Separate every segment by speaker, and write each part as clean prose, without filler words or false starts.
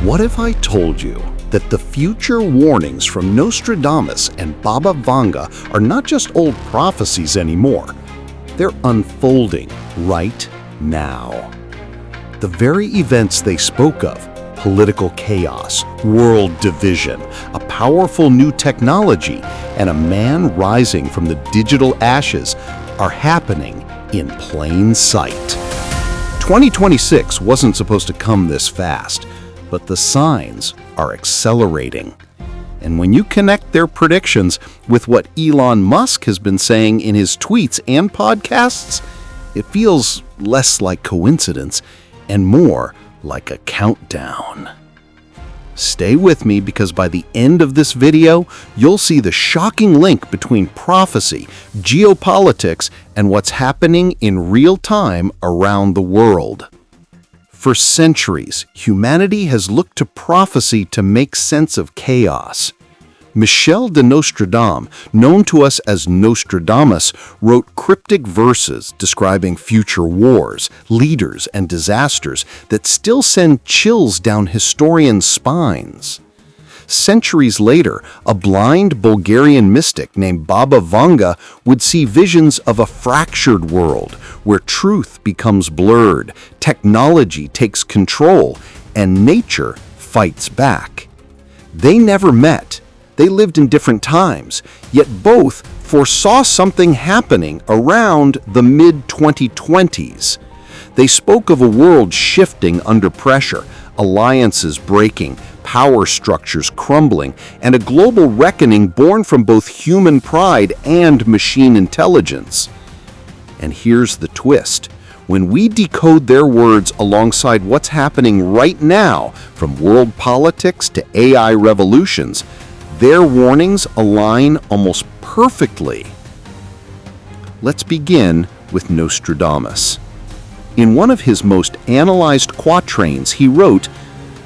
Speaker 1: What if I told you that the future warnings from Nostradamus and Baba Vanga are not just old prophecies anymore? They're unfolding right now. The very events they spoke of, political chaos, world division, a powerful new technology, and a man rising from the digital ashes are happening in plain sight. 2026 wasn't supposed to come this fast, but the signs are accelerating. And when you connect their predictions with what Elon Musk has been saying in his tweets and podcasts, it feels less like coincidence and more like a countdown. Stay with me, because by the end of this video, you'll see the shocking link between prophecy, geopolitics, and what's happening in real time around the world. For centuries, humanity has looked to prophecy to make sense of chaos. Michel de Nostradamus, known to us as Nostradamus, wrote cryptic verses describing future wars, leaders, and disasters that still send chills down historians' spines. Centuries later, a blind Bulgarian mystic named Baba Vanga would see visions of a fractured world where truth becomes blurred, technology takes control, and nature fights back. They never met. They lived in different times, yet both foresaw something happening around the mid-2020s. They spoke of a world shifting under pressure, alliances breaking, power structures crumbling, and a global reckoning born from both human pride and machine intelligence. And here's the twist. When we decode their words alongside what's happening right now, from world politics to AI revolutions, their warnings align almost perfectly. Let's begin with Nostradamus. In one of his most analyzed quatrains, he wrote,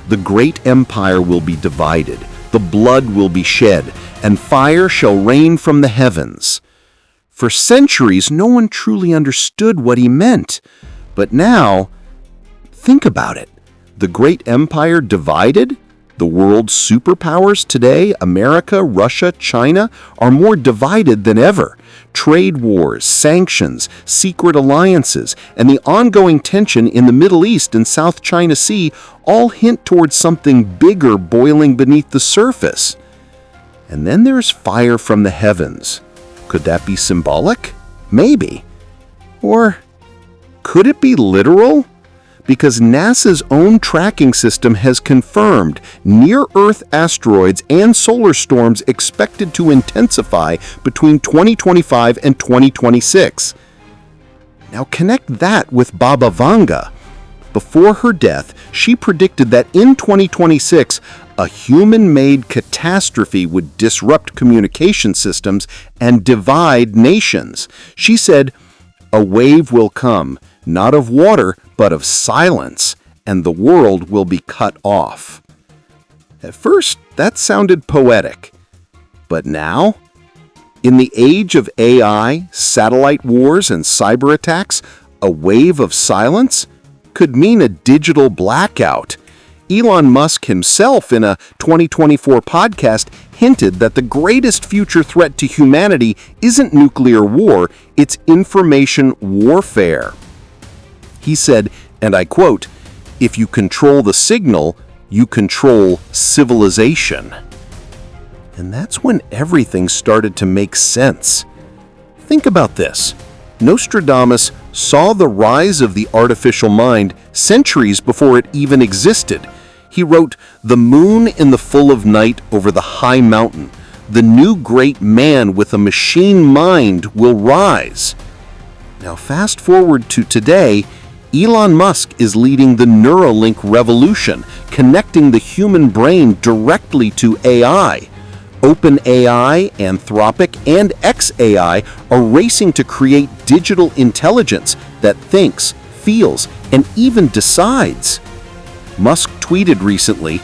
Speaker 1: "The great empire will be divided, the blood will be shed, and fire shall rain from the heavens." For centuries, no one truly understood what he meant. But now, think about it. The great empire divided? The world's superpowers today, America, Russia, China, are more divided than ever. Trade wars, sanctions, secret alliances, and the ongoing tension in the Middle East and South China Sea all hint towards something bigger boiling beneath the surface. And then there's fire from the heavens. Could that be symbolic? Maybe. Or could it be literal? Because NASA's own tracking system has confirmed near-Earth asteroids and solar storms expected to intensify between 2025 and 2026. Now connect that with Baba Vanga. Before her death, she predicted that in 2026, a human-made catastrophe would disrupt communication systems and divide nations. She said, "A wave will come, not of water, but of silence, and the world will be cut off." At first, that sounded poetic. But now, in the age of AI, satellite wars, and cyber attacks, a wave of silence could mean a digital blackout. Elon Musk himself, in a 2024 podcast, hinted that the greatest future threat to humanity isn't nuclear war, it's information warfare. He said, and I quote, "If you control the signal, you control civilization." And that's when everything started to make sense. Think about this. Nostradamus saw the rise of the artificial mind centuries before it even existed. He wrote, "The moon in the full of night over the high mountain. The new great man with a machine mind will rise." Now fast forward to today, Elon Musk is leading the Neuralink revolution, connecting the human brain directly to AI. OpenAI, Anthropic, and xAI are racing to create digital intelligence that thinks, feels, and even decides. Musk tweeted recently,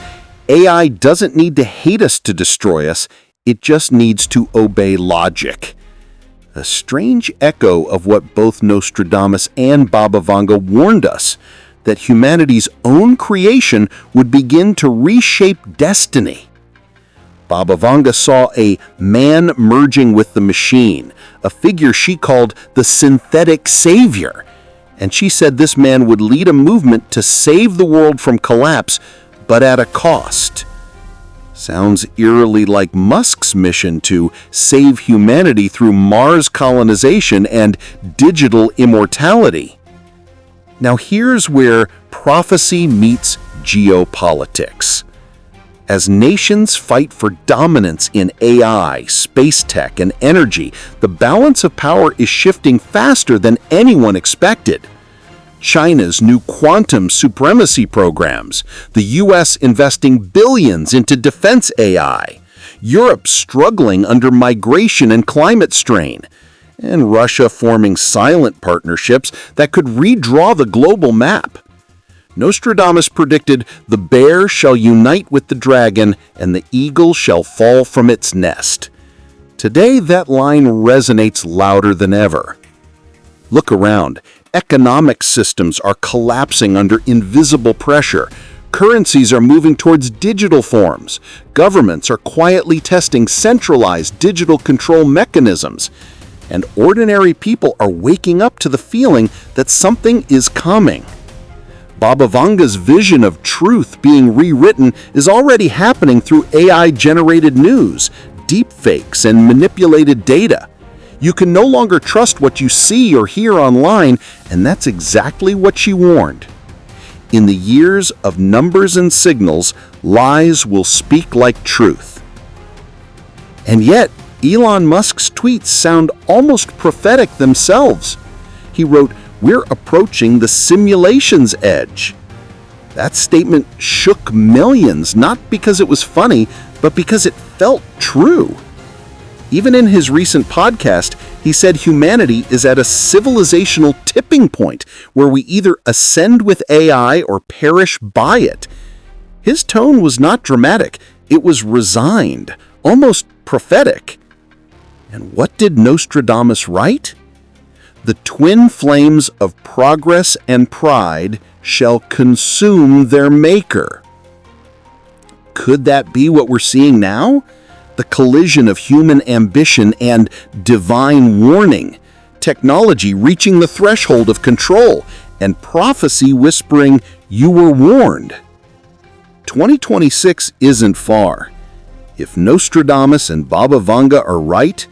Speaker 1: "AI doesn't need to hate us to destroy us, it just needs to obey logic." A strange echo of what both Nostradamus and Baba Vanga warned us. that humanity's own creation would begin to reshape destiny. Baba Vanga saw a man merging with the machine, a figure she called the synthetic savior. And she said this man would lead a movement to save the world from collapse, but at a cost. Sounds eerily like Musk's mission to save humanity through Mars colonization and digital immortality. Now here's where prophecy meets geopolitics. As nations fight for dominance in AI, space tech, and energy, the balance of power is shifting faster than anyone expected. China's new quantum supremacy programs, the US investing billions into defense AI, Europe struggling under migration and climate strain, and Russia forming silent partnerships that could redraw the global map. Nostradamus predicted the bear shall unite with the dragon and the eagle shall fall from its nest. Today, that line resonates louder than ever. Look around. Economic systems are collapsing under invisible pressure. Currencies are moving towards digital forms. Governments are quietly testing centralized digital control mechanisms. And ordinary people are waking up to the feeling that something is coming. Baba Vanga's vision of truth being rewritten is already happening through AI-generated news, deepfakes, and manipulated data. You can no longer trust what you see or hear online, and that's exactly what she warned. In the years of numbers and signals, lies will speak like truth. And yet, Elon Musk's tweets sound almost prophetic themselves. He wrote, "We're approaching the simulation's edge." That statement shook millions, not because it was funny, but because it felt true. Even in his recent podcast, he said humanity is at a civilizational tipping point where we either ascend with AI or perish by it. His tone was not dramatic, it was resigned, almost prophetic. And what did Nostradamus write? "The twin flames of progress and pride shall consume their maker." Could that be what we're seeing now? The collision of human ambition and divine warning, technology reaching the threshold of control, and prophecy whispering, "You were warned." 2026 isn't far. If Nostradamus and Baba Vanga are right,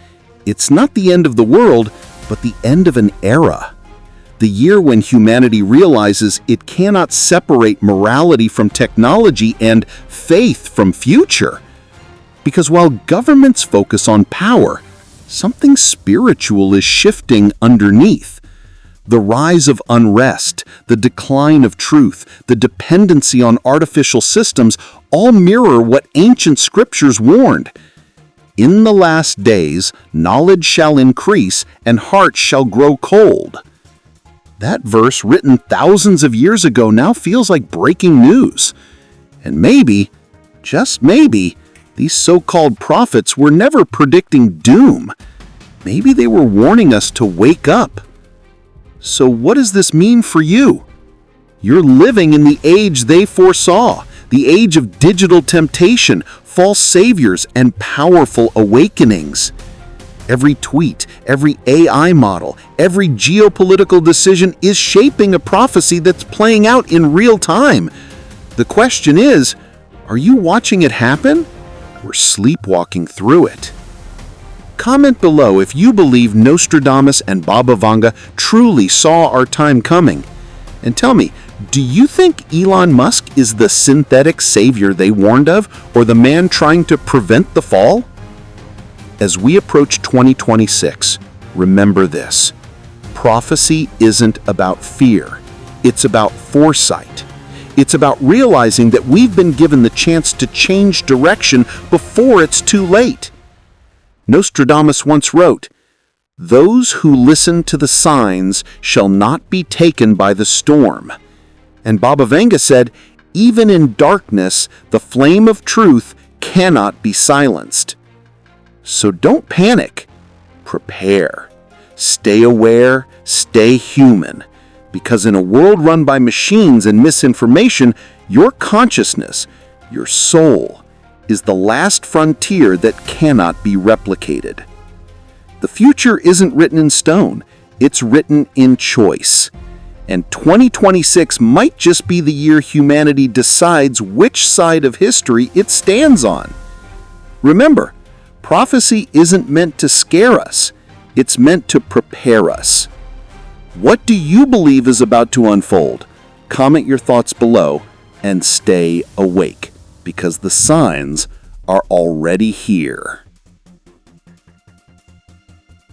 Speaker 1: it's not the end of the world, but the end of an era. The year when humanity realizes it cannot separate morality from technology and faith from future. Because while governments focus on power, something spiritual is shifting underneath. The rise of unrest, the decline of truth, the dependency on artificial systems all mirror what ancient scriptures warned. In the last days, knowledge shall increase and hearts shall grow cold. That verse, written thousands of years ago, now feels like breaking news. And maybe, just maybe, these so-called prophets were never predicting doom. Maybe they were warning us to wake up. So what does this mean for you? You're living in the age they foresaw, the age of digital temptation, false saviors, and powerful awakenings. Every tweet, every AI model, every geopolitical decision is shaping a prophecy that's playing out in real time. The question is, are you watching it happen? We're sleepwalking through it. Comment below if you believe Nostradamus and Baba Vanga truly saw our time coming. And tell me, do you think Elon Musk is the synthetic savior they warned of, or the man trying to prevent the fall? As we approach 2026, remember this. Prophecy isn't about fear. It's about foresight. It's about realizing that we've been given the chance to change direction before it's too late. Nostradamus once wrote, "Those who listen to the signs shall not be taken by the storm." And Baba Vanga said, "Even in darkness, the flame of truth cannot be silenced." So don't panic. Prepare. Stay aware, stay human. Because in a world run by machines and misinformation, your consciousness, your soul, is the last frontier that cannot be replicated. The future isn't written in stone, it's written in choice. And 2026 might just be the year humanity decides which side of history it stands on. Remember, prophecy isn't meant to scare us, it's meant to prepare us. What do you believe is about to unfold? Comment your thoughts below and stay awake, because the signs are already here.